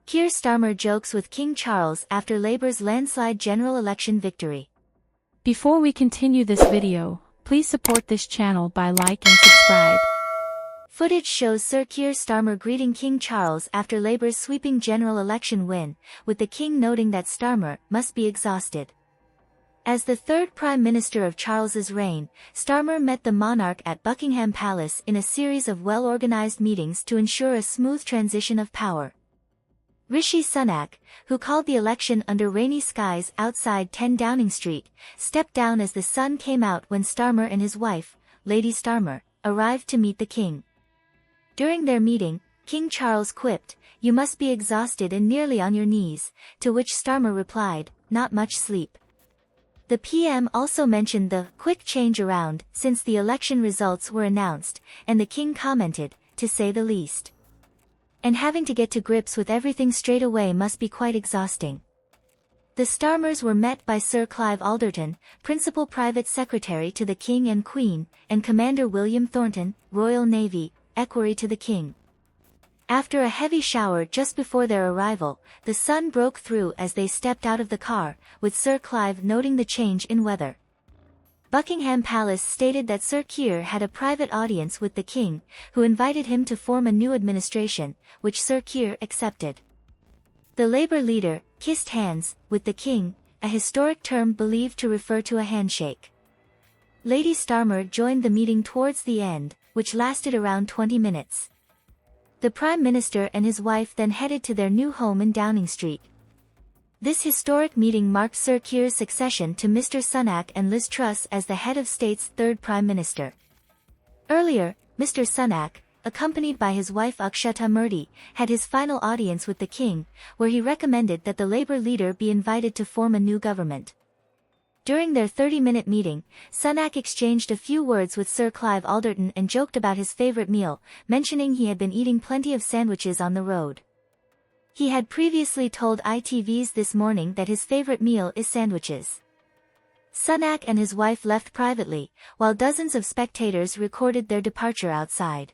Keir Starmer jokes with King Charles after Labour's landslide general election victory. Before we continue this video, please support this channel by like and subscribe. Footage shows Sir Keir Starmer greeting King Charles after Labour's sweeping general election win, with the King noting that Starmer must be exhausted. As the third Prime Minister of Charles's reign, Starmer met the monarch at Buckingham Palace in a series of well-organized meetings to ensure a smooth transition of power. Rishi Sunak, who called the election under rainy skies outside 10 Downing Street, stepped down as the sun came out when Starmer and his wife, Lady Starmer, arrived to meet the King. During their meeting, King Charles quipped, "You must be exhausted and nearly on your knees," to which Starmer replied, "Not much sleep." The PM also mentioned the quick change around since the election results were announced, and the King commented, "To say the least. And having to get to grips with everything straight away must be quite exhausting." The Starmers were met by Sir Clive Alderton, Principal Private Secretary to the King and Queen, and Commander William Thornton, Royal Navy, Equerry to the King. After a heavy shower just before their arrival, the sun broke through as they stepped out of the car, with Sir Clive noting the change in weather. Buckingham Palace stated that Sir Keir had a private audience with the King, who invited him to form a new administration, which Sir Keir accepted. The Labour leader kissed hands with the King, a historic term believed to refer to a handshake. Lady Starmer joined the meeting towards the end, which lasted around 20 minutes. The Prime Minister and his wife then headed to their new home in Downing Street. This historic meeting marked Sir Keir's succession to Mr. Sunak and Liz Truss as the head of state's third Prime Minister. Earlier, Mr. Sunak, accompanied by his wife Akshata Murty, had his final audience with the King, where he recommended that the Labour leader be invited to form a new government. During their 30-minute meeting, Sunak exchanged a few words with Sir Clive Alderton and joked about his favourite meal, mentioning he had been eating plenty of sandwiches on the road. He had previously told ITV's This Morning that his favourite meal is sandwiches. Sunak and his wife left privately, while dozens of spectators recorded their departure outside.